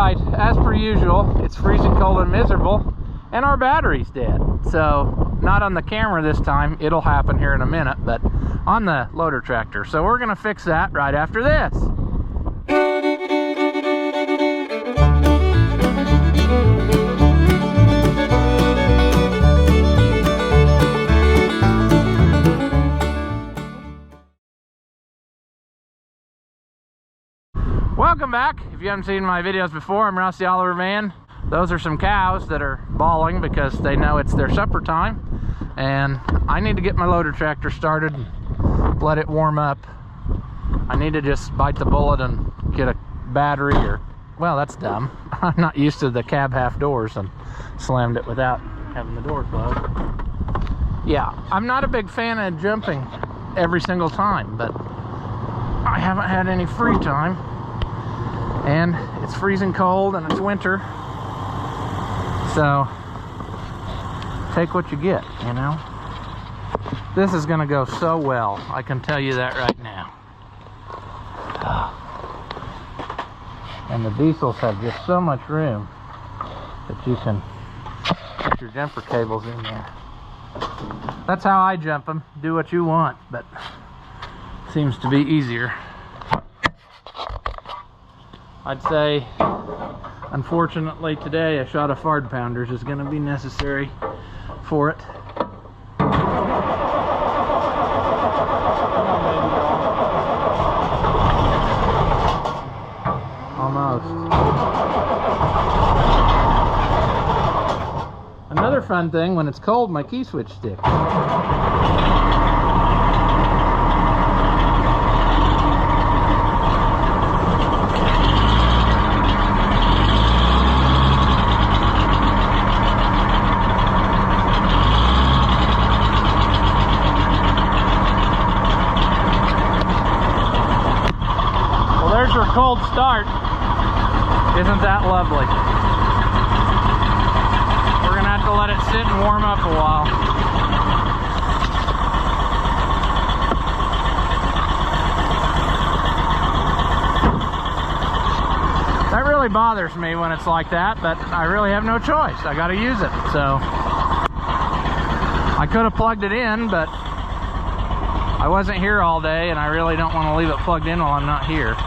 Alright, as per usual, it's freezing cold and miserable, and our battery's dead. So, not on the camera this time, it'll happen here in a minute, but on the loader tractor. So we're gonna fix that right after this. Welcome back. If you haven't seen my videos before, I'm Rusty Oliver Man. Those are some cows that are bawling because they know it's their supper time, and I need to get my loader tractor started and let it warm up. I need to just bite the bullet and get a battery, or, well, that's dumb. I'm not used to the cab half doors and slammed it without having the door closed. Yeah, I'm not a big fan of jumping every single time, but I haven't had any free time. And it's freezing cold and it's winter, so take what you get, you know. This is gonna go so well, I can tell you that right now. And the diesels have just so much room that you can put your jumper cables in there. That's how I jump them. Do what you want, but seems to be easier. I'd say, unfortunately today, a shot of fard pounders is going to be necessary for it. Almost. Another fun thing, when it's cold, my key switch sticks. For a cold start. Isn't that lovely? We're gonna have to let it sit and warm up a while. That really bothers me when it's like that, but I really have no choice. I gotta use it. So I could have plugged it in, but I wasn't here all day and I really don't want to leave it plugged in while I'm not here.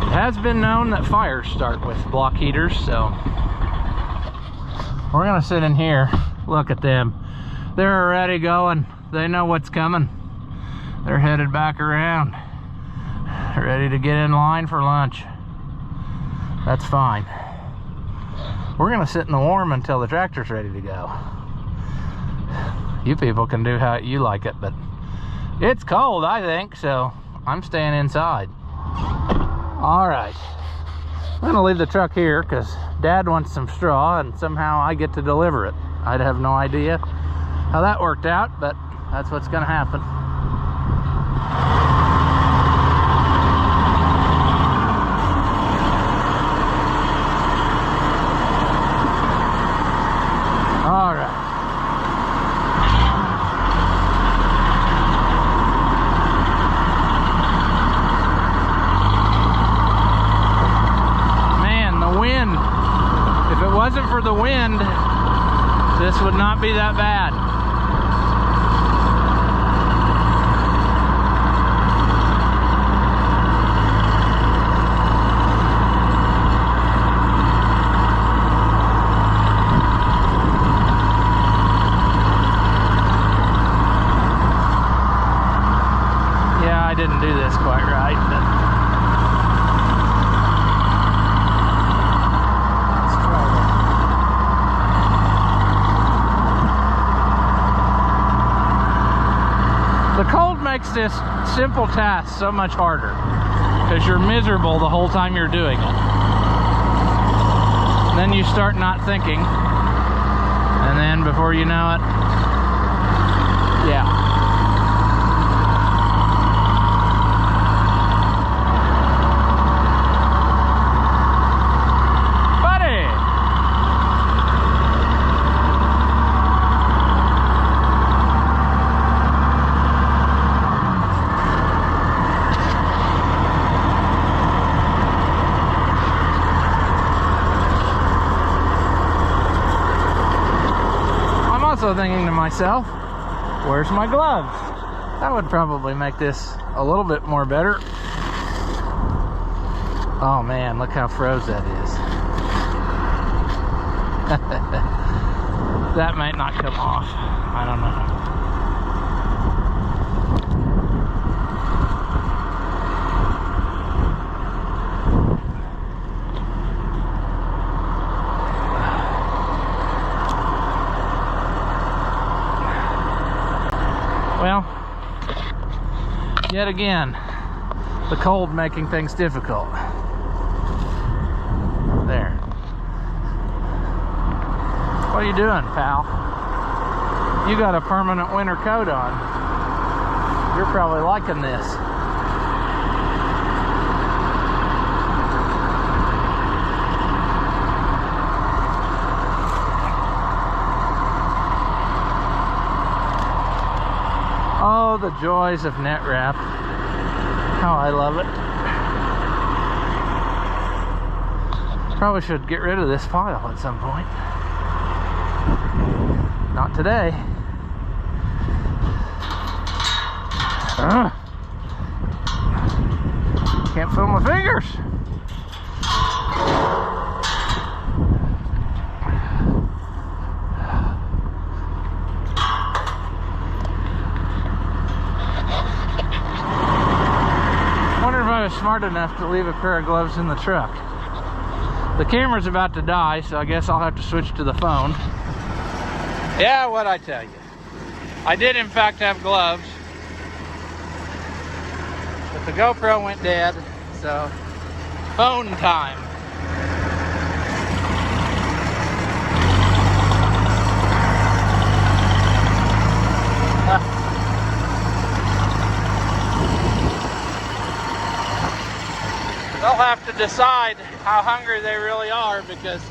It has been known that fires start with block heaters, so we're gonna sit in here. Look at them. They're already going. They know what's coming. They're headed back around, ready to get in line for lunch. That's fine. We're gonna sit in the warm until the tractor's ready to go. You people can do how you like it, but it's cold, I think, so I'm staying inside. All right, I'm gonna leave the truck here because Dad wants some straw and somehow I get to deliver it. I'd have no idea how that worked out, but that's what's gonna happen. All right. If it wasn't for the wind, this would not be that bad. Yeah, I didn't do this quite right, but the cold makes this simple task so much harder because you're miserable the whole time you're doing it. Then you start not thinking, and then before you know it, yeah. also thinking to myself, where's my gloves? That would probably make this a little bit more better. Oh man, look how froze that is. That might not come off. I don't know. Well, yet again, the cold making things difficult. There. What are you doing, pal? You got a permanent winter coat on. You're probably liking this. Oh, the joys of net wrap. How I love it. Probably should get rid of this pile at some point. Not today. Can't feel my fingers. Wonder if I was smart enough to leave a pair of gloves in the truck. The camera's about to die, so I guess I'll have to switch to the phone. Yeah, what'd I tell you? I did in fact have gloves, but the GoPro went dead, so phone time. They'll have to decide how hungry they really are, because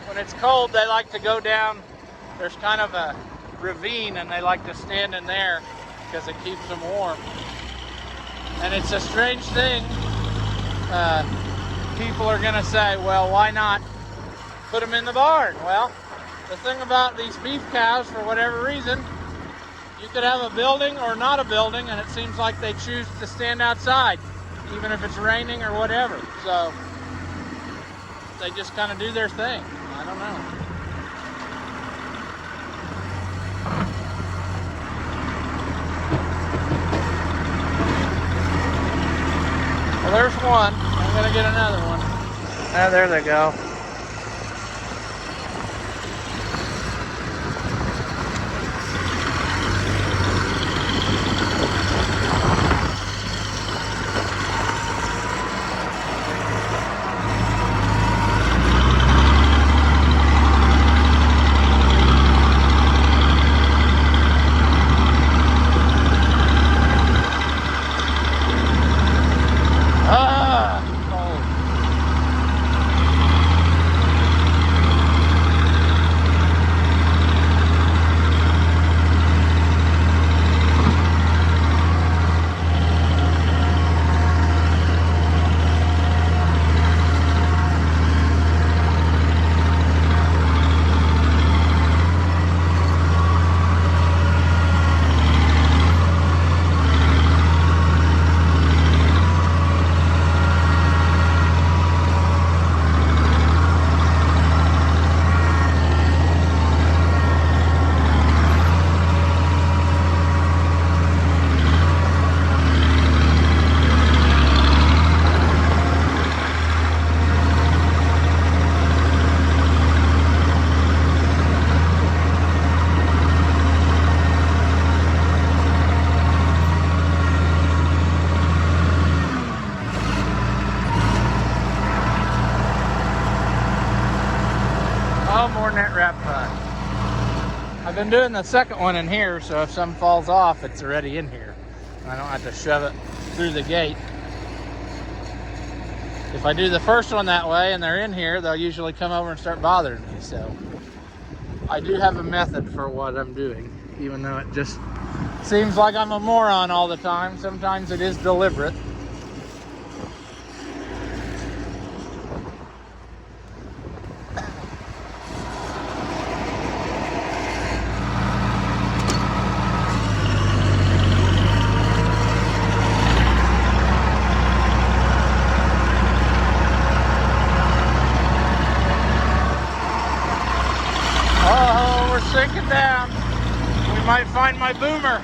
when it's cold they like to go down. There's kind of a ravine and they like to stand in there because it keeps them warm. And it's a strange thing. People are gonna say, well, why not put them in the barn? Well, the thing about these beef cows, for whatever reason, you could have a building or not a building, and it seems like they choose to stand outside, even if it's raining or whatever. So they just kind of do their thing. I don't know. Well, there's one. I'm gonna get another one. Ah, there they go. I've been doing the second one in here, so if some falls off, it's already in here. I don't have to shove it through the gate. If I do the first one that way and they're in here, they'll usually come over and start bothering me. So I do have a method for what I'm doing, even though it just seems like I'm a moron all the time. Sometimes it is deliberate. sinking down. We might find my boomer.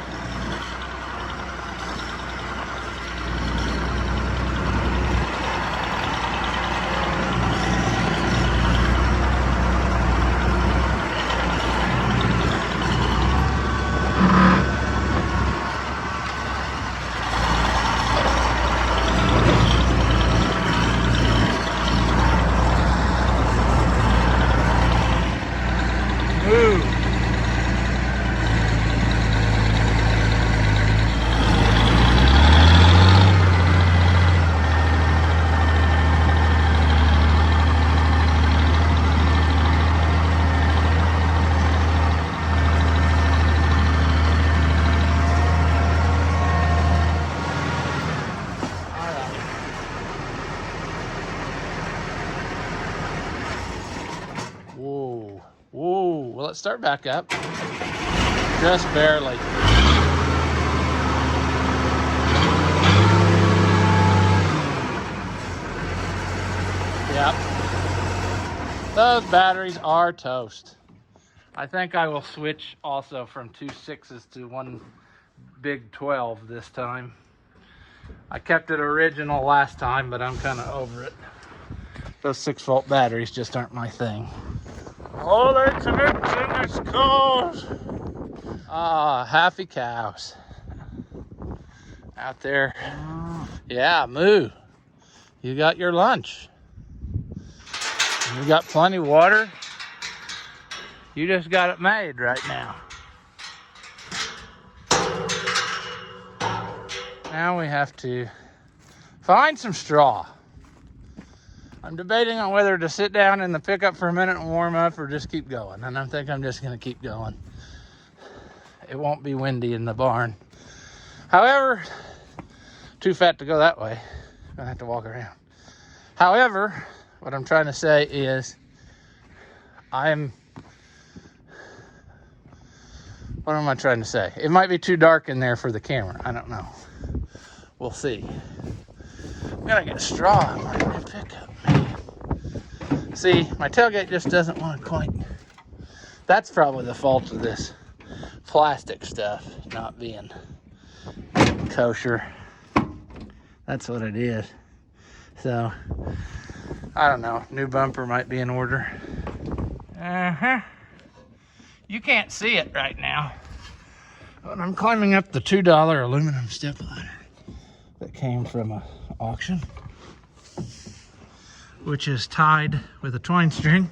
Whoa, whoa, well, let's start back up. Just barely. Yep. Those batteries are toast. I think I will switch also from 2 6s to one big 12 this time. I kept it original last time, but I'm kind of over it. Those 6-volt batteries just aren't my thing. Oh, there's an emptiness cows. Ah, happy cows. Out there. Yeah, moo. You got your lunch. You got plenty of water. You just got it made right now. Now we have to find some straw. I'm debating on whether to sit down in the pickup for a minute and warm up or just keep going. And I think I'm just going to keep going. It won't be windy in the barn. However, too fat to go that way. Gonna have to walk around. However, what I'm trying to say is what am I trying to say? It might be too dark in there for the camera. I don't know. We'll see. I'm gonna get straw in my new pickup, man. See, my tailgate just doesn't want to quite. That's probably the fault of this plastic stuff not being kosher. That's what it is. So, I don't know. New bumper might be in order. You can't see it right now, but I'm climbing up the $2 aluminum step ladder that came from an auction, which is tied with a twine string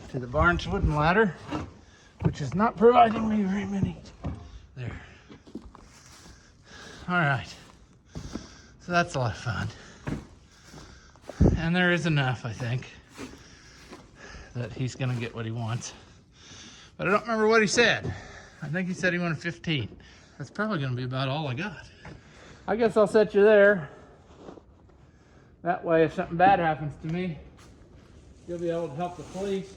to the barn's wooden ladder, which is not providing me very many. There. All right. So that's a lot of fun. And there is enough, I think, that he's going to get what he wants. But I don't remember what he said. I think he said he wanted 15. That's probably going to be about all I got. I guess I'll set you there. That way, if something bad happens to me, you'll be able to help the police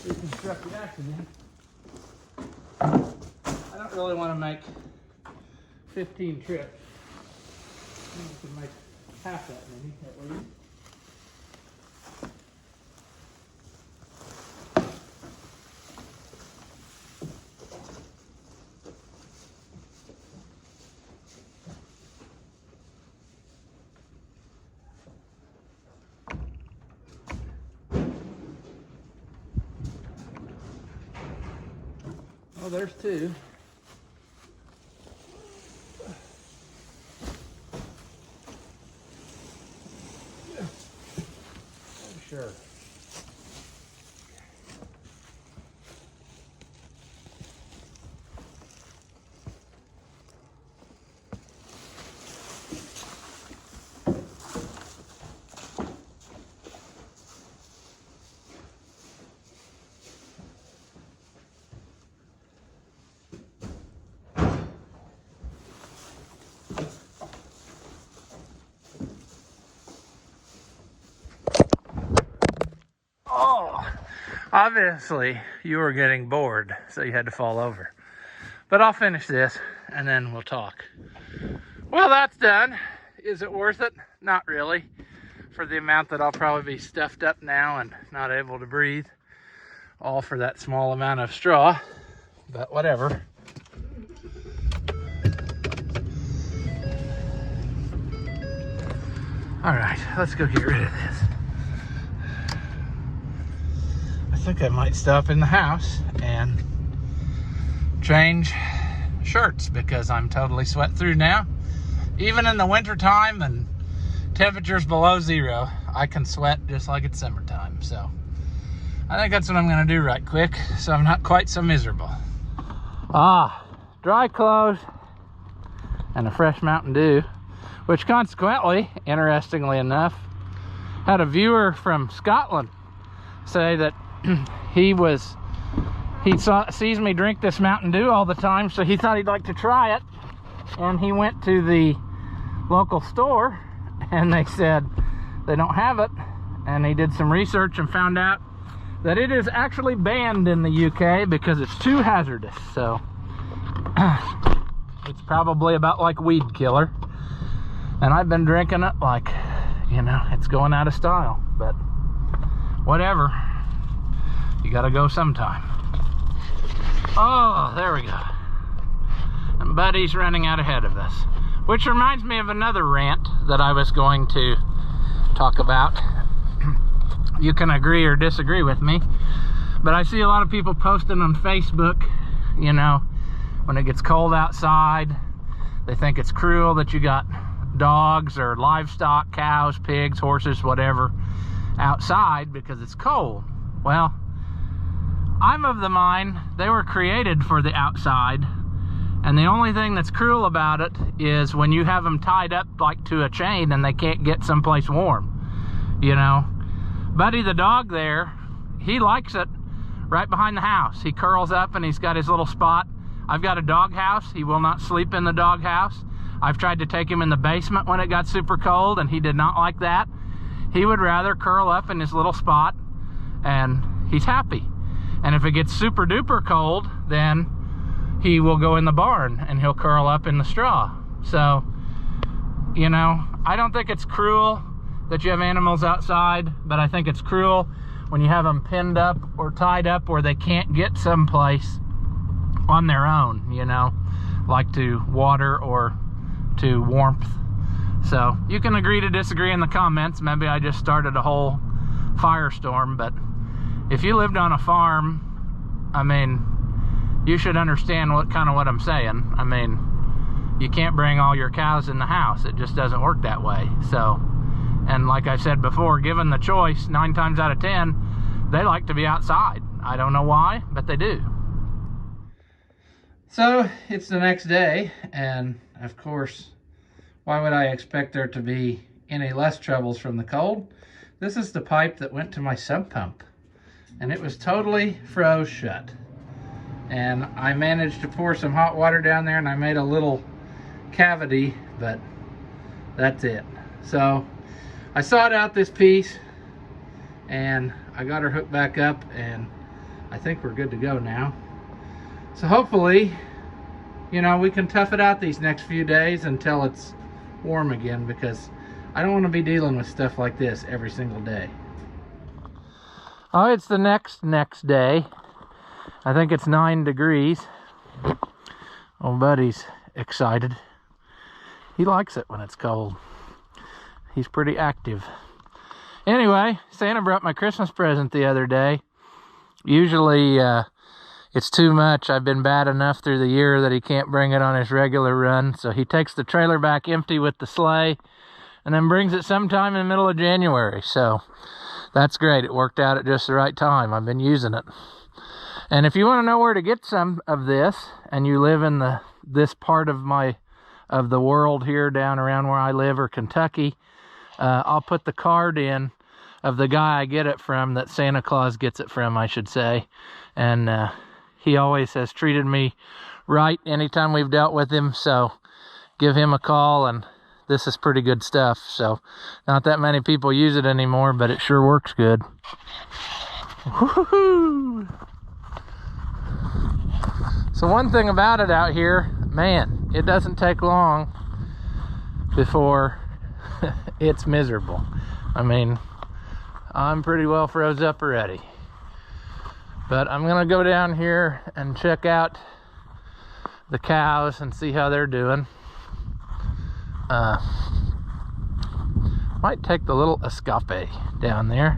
reconstruct the accident. I don't really want to make 15 trips. I think we can make half that many at least. Oh, there's two. Sure. Obviously, you were getting bored, so you had to fall over. But I'll finish this, and then we'll talk. Well, that's done. Is it worth it? Not really, for the amount that I'll probably be stuffed up now and not able to breathe. all for that small amount of straw, but whatever. All right, let's go get rid of this. I think I might stop in the house and change shirts because I'm totally sweat through now. Even in the winter time and temperatures below 0, I can sweat just like it's summertime. So I think that's what I'm gonna do right quick, so I'm not quite so miserable. Dry clothes and a fresh Mountain Dew, which consequently, interestingly enough, had a viewer from Scotland say that sees me drink this Mountain Dew all the time, so he thought he'd like to try it. And he went to the local store and they said they don't have it. And he did some research and found out that it is actually banned in the UK because it's too hazardous. So it's probably about like weed killer. And I've been drinking it like, you know, it's going out of style. But whatever. You gotta go sometime. Oh, there we go. And Buddy's running out ahead of us. Which reminds me of another rant that I was going to talk about. You can agree or disagree with me, but I see a lot of people posting on Facebook, you know, when it gets cold outside, they think it's cruel that you got dogs or livestock, cows, pigs, horses, whatever, outside because it's cold. Well, I'm of the mind they were created for the outside, and the only thing that's cruel about it is when you have them tied up like to a chain and they can't get someplace warm, you know. Buddy the dog there, he likes it right behind the house. He curls up and he's got his little spot. I've got a dog house. He will not sleep in the dog house. I've tried to take him in the basement when it got super cold and he did not like that. He would rather curl up in his little spot and he's happy. And if it gets super duper cold, then he will go in the barn and he'll curl up in the straw. So, you know, I don't think it's cruel that you have animals outside, but I think it's cruel when you have them pinned up or tied up where they can't get someplace on their own, you know, like to water or to warmth. So you can agree to disagree in the comments. Maybe I just started a whole firestorm, but if you lived on a farm, I mean, you should understand what I'm saying. I mean, you can't bring all your cows in the house. It just doesn't work that way. So, and like I said before, given the choice, 9 times out of 10, they like to be outside. I don't know why, but they do. So it's the next day, and of course, why would I expect there to be any less troubles from the cold? This is the pipe that went to my sump pump, and it was totally froze shut. And I managed to pour some hot water down there and I made a little cavity, but that's it. So I sawed out this piece and I got her hooked back up, and I think we're good to go now. So hopefully, you know, we can tough it out these next few days until it's warm again, because I don't want to be dealing with stuff like this every single day. Oh, it's the next day. I think it's 9 degrees. Oh, Buddy's excited. He likes it when it's cold. He's pretty active. Anyway, Santa brought my Christmas present the other day. Usually it's too much. I've been bad enough through the year that he can't bring it on his regular run. So he takes the trailer back empty with the sleigh and then brings it sometime in the middle of January. So that's great. It worked out at just the right time. I've been using it. And if you want to know where to get some of this, and you live in this part of the world here down around where I live, or Kentucky, I'll put the card in of the guy I get it from, that Santa Claus gets it from, I should say. And he always has treated me right anytime we've dealt with him, so give him a call. And this is pretty good stuff. So not that many people use it anymore, but it sure works good. Woohoo! So one thing about it out here, man, it doesn't take long before it's miserable. I mean, I'm pretty well froze up already. But I'm gonna go down here and check out the cows and see how they're doing. Might take the little escape down there.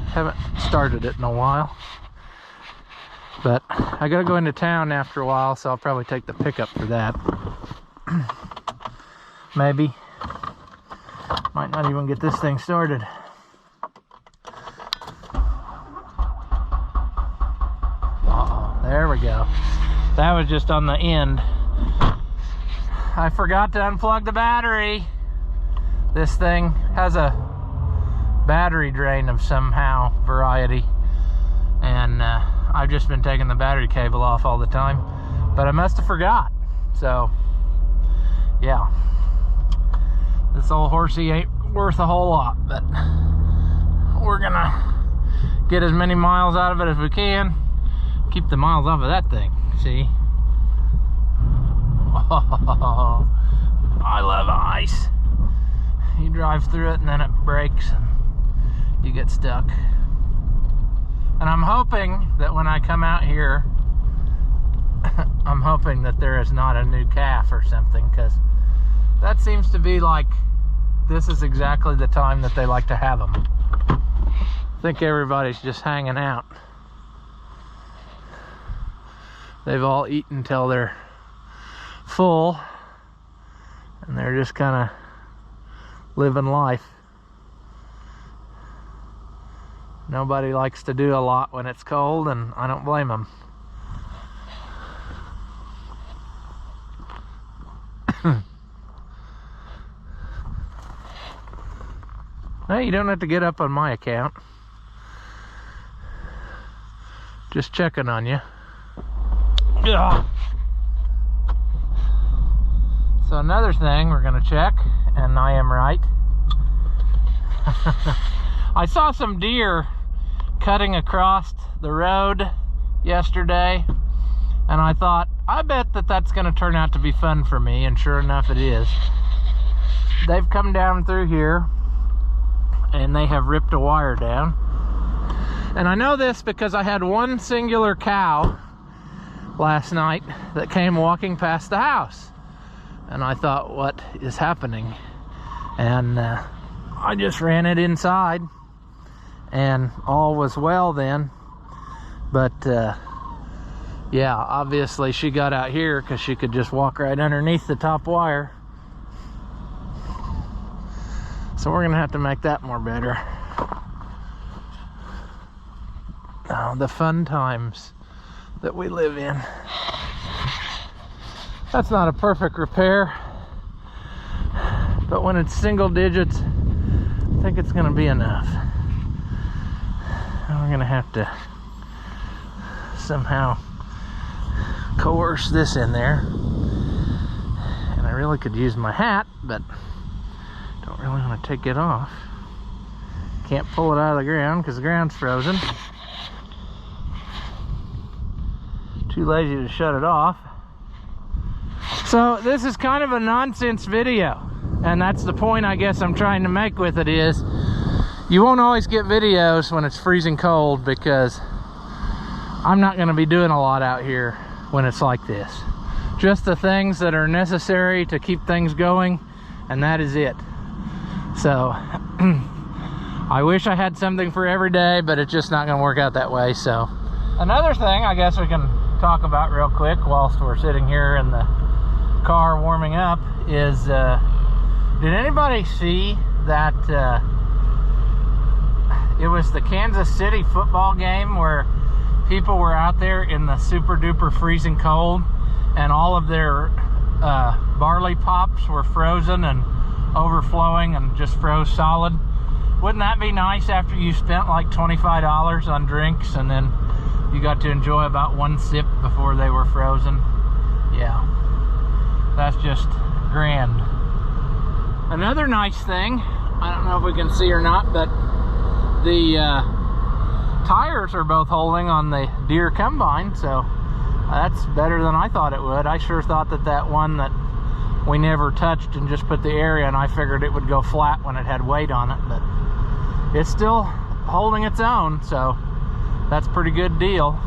Haven't started it in a while. But I gotta go into town after a while, so I'll probably take the pickup for that. Maybe. Might not even get this thing started. Uh-oh, there we go. That was just on the end. I forgot to unplug the battery. This thing has a battery drain of somehow variety. And I've just been taking the battery cable off all the time. But I must have forgot. So, yeah. This old horsey ain't worth a whole lot, but we're gonna get as many miles out of it as we can. Keep the miles off of that thing, see? Oh, I love ice. You drive through it and then it breaks and you get stuck. And I'm hoping that when I come out here, I'm hoping that there is not a new calf or something, because that seems to be like, this is exactly the time that they like to have them. I think everybody's just hanging out. They've all eaten till they're full, and they're just kind of living life. Nobody likes to do a lot when it's cold, and I don't blame them. No, you don't have to get up on my account. Just checking on you. Ugh. So another thing we're gonna check, and I am right. I saw some deer cutting across the road yesterday, and I thought, I bet that that's gonna turn out to be fun for me, and sure enough it is. They've come down through here and they have ripped a wire down. And I know this because I had one singular cow last night that came walking past the house, and I thought, what is happening? And I just ran it inside, and all was well then. But yeah, obviously she got out here because she could just walk right underneath the top wire. So we're gonna have to make that more better. Oh, the fun times that we live in. That's not a perfect repair, but when it's single digits, I think it's gonna be enough. And we're gonna have to somehow coerce this in there. And I really could use my hat, but don't really want to take it off. Can't pull it out of the ground because the ground's frozen. Too lazy to shut it off. So this is kind of a nonsense video, and that's the point I guess I'm trying to make with it, is you won't always get videos when it's freezing cold, because I'm not going to be doing a lot out here when it's like this. Just the things that are necessary to keep things going, and that is it. So I wish I had something for every day, but it's just not going to work out that way. So another thing I guess we can talk about real quick whilst we're sitting here in the car warming up is, did anybody see that it was the Kansas City football game where people were out there in the super duper freezing cold, and all of their barley pops were frozen and overflowing and just froze solid? Wouldn't that be nice after you spent like $25 on drinks, and then you got to enjoy about one sip before they were frozen? Yeah, that's just grand. Another nice thing, I don't know if we can see or not, but the tires are both holding on the Deere combine, so that's better than I thought it would. I sure thought that that one that we never touched and just put the air in, I figured it would go flat when it had weight on it, but it's still holding its own, so that's a pretty good deal.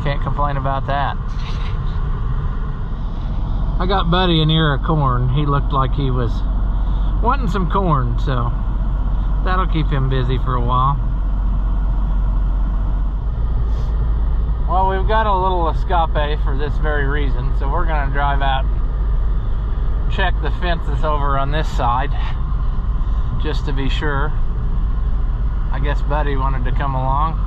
Can't complain about that. I got Buddy an ear of corn. He looked like he was wanting some corn, so that'll keep him busy for a while. Well, we've got a little escape for this very reason, so we're going to drive out and check the fences over on this side, just to be sure. I guess Buddy wanted to come along.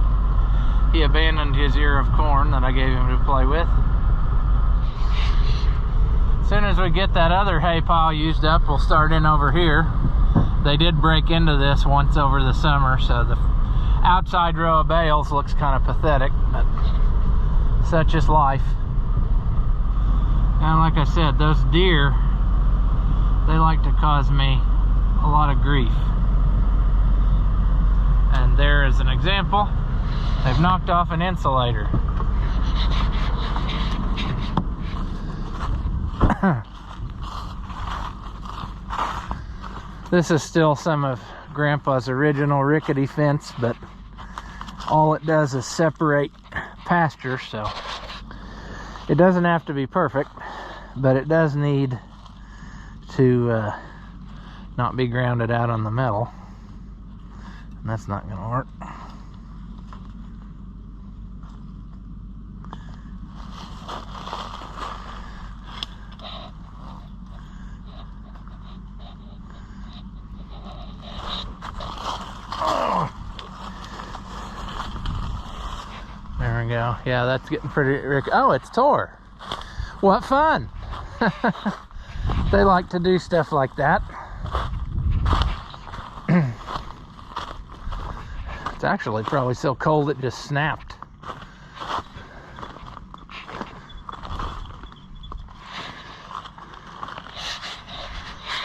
He abandoned his ear of corn that I gave him to play with. As soon as we get that other hay pile used up, we'll start in over here. They did break into this once over the summer, so the outside row of bales looks kind of pathetic, but such is life. And like I said, those deer, they like to cause me a lot of grief. And there is an example. They've knocked off an insulator. This is still some of Grandpa's original rickety fence, but all it does is separate pasture, so it doesn't have to be perfect, but it does need to not be grounded out on the metal, and that's not going to work. There we go. Yeah, that's getting pretty rickety. Oh, it's tore. What fun. They like to do stuff like that. It's actually probably so cold it just snapped.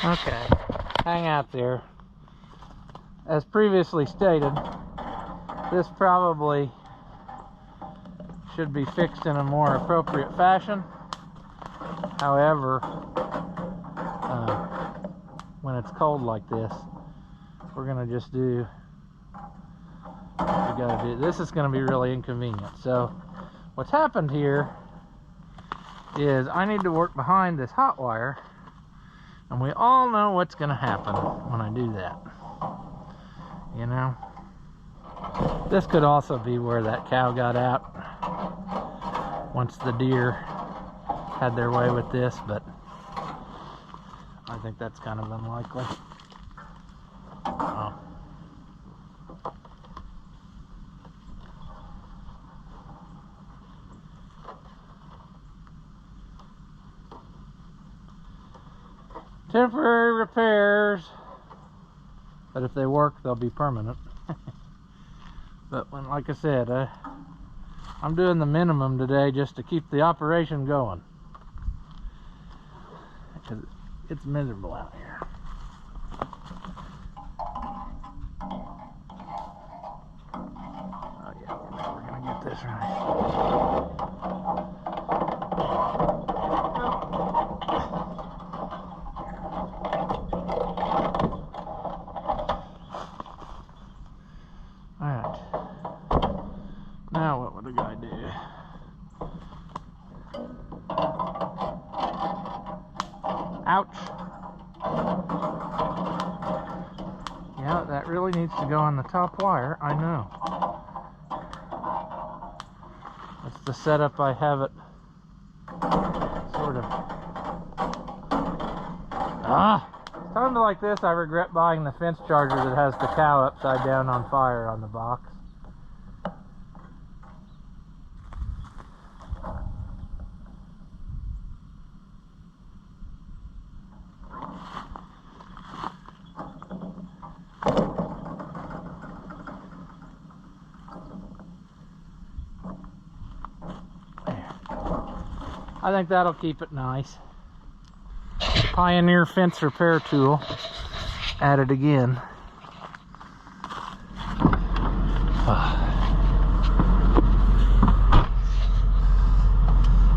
Okay, hang out there. As previously stated, this probably should be fixed in a more appropriate fashion. However, when it's cold like this, we're gonna just do what we gotta do. This is gonna be really inconvenient. So what's happened here is I need to work behind this hot wire, and we all know what's gonna happen when I do that. You know, this could also be where that cow got out once the deer had their way with this, but I think that's kind of unlikely. Oh. Temporary repairs, but if they work, they'll be permanent. But when, like I said, I'm doing the minimum today just to keep the operation going, because it's miserable out here. Oh yeah, we're never gonna get this right. Alright. Now what would the guy do? Ouch. Yeah, that really needs to go on the top wire, I know. That's the setup I have it, sort of. Times like this, I regret buying the fence charger that has the cow upside down on fire on the box. I think that'll keep it nice. Pioneer fence repair tool. At it again.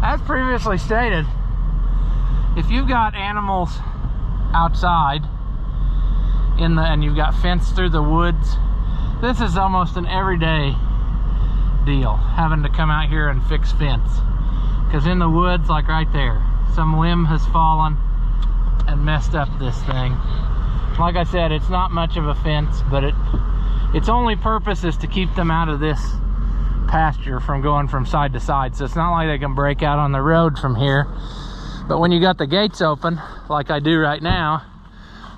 As previously stated, if you've got animals outside and you've got fence through the woods, This is almost an everyday deal, having to come out here and fix fence. Because in the woods, like right there, some limb has fallen and messed up this thing. Like I said, it's not much of a fence, but its only purpose is to keep them out of this pasture from going from side to side. So it's not like they can break out on the road from here. But when you got the gates open, like I do right now,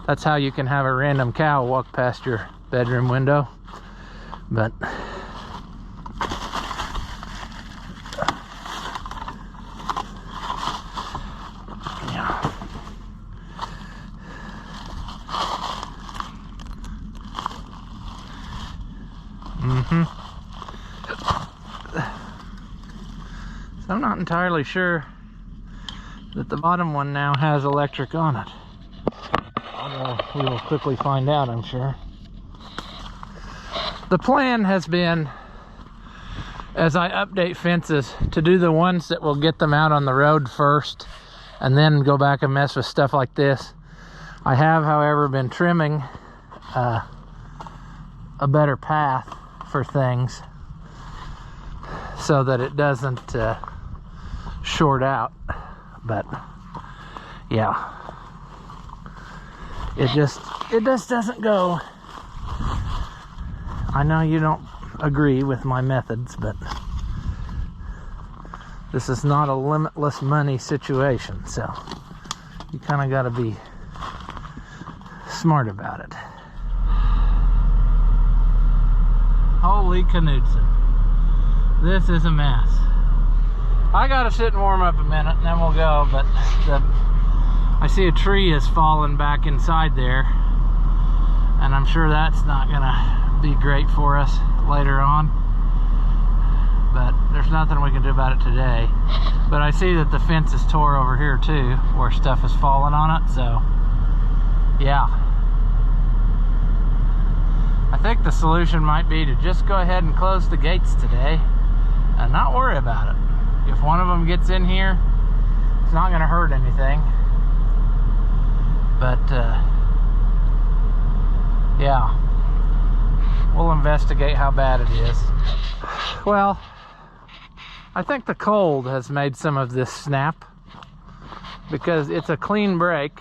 that's how you can have a random cow walk past your bedroom window. But yeah. So I'm not entirely sure that the bottom one now has electric on it. Although we will quickly find out, I'm sure. The plan has been, as I update fences, to do the ones that will get them out on the road first and then go back and mess with stuff like this. I have, however, been trimming a better path for things so that it doesn't short out. But yeah, it just doesn't go. I know you don't agree with my methods, but this is not a limitless money situation, so you kind of got to be smart about it. Holy canoodsin. This is a mess. I gotta sit and warm up a minute and then we'll go, but I see a tree has fallen back inside there, and I'm sure that's not gonna be great for us later on, but there's nothing we can do about it today. But I see that the fence is tore over here too, where stuff has fallen on it, so yeah. I think the solution might be to just go ahead and close the gates today and not worry about it. If one of them gets in here, it's not going to hurt anything. But yeah, we'll investigate how bad it is. Well, I think the cold has made some of this snap, because it's a clean break,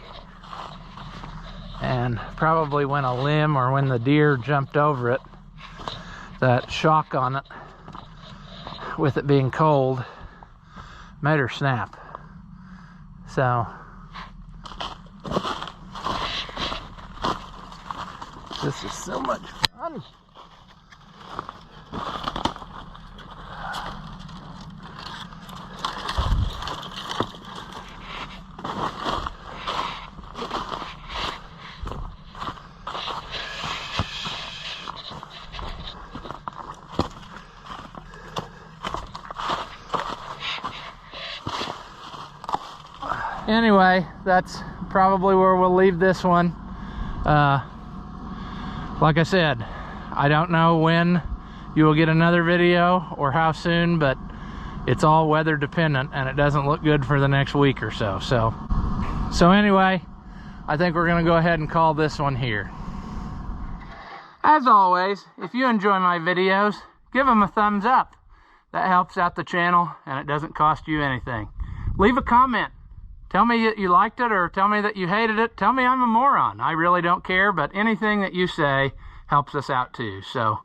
and probably when a limb or when the deer jumped over it, that shock on it with it being cold made her snap. So this is so much fun. Anyway, that's probably where we'll leave this one. Like I said, I don't know when you will get another video or how soon, but it's all weather dependent, and it doesn't look good for the next week or so. So anyway, I think we're gonna go ahead and call this one here. As always, if you enjoy my videos, give them a thumbs up. That helps out the channel, and it doesn't cost you anything. Leave a comment. Tell me that you liked it, or tell me that you hated it. Tell me I'm a moron. I really don't care, but anything that you say helps us out too. So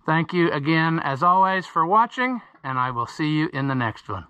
thank you again, as always, for watching, and I will see you in the next one.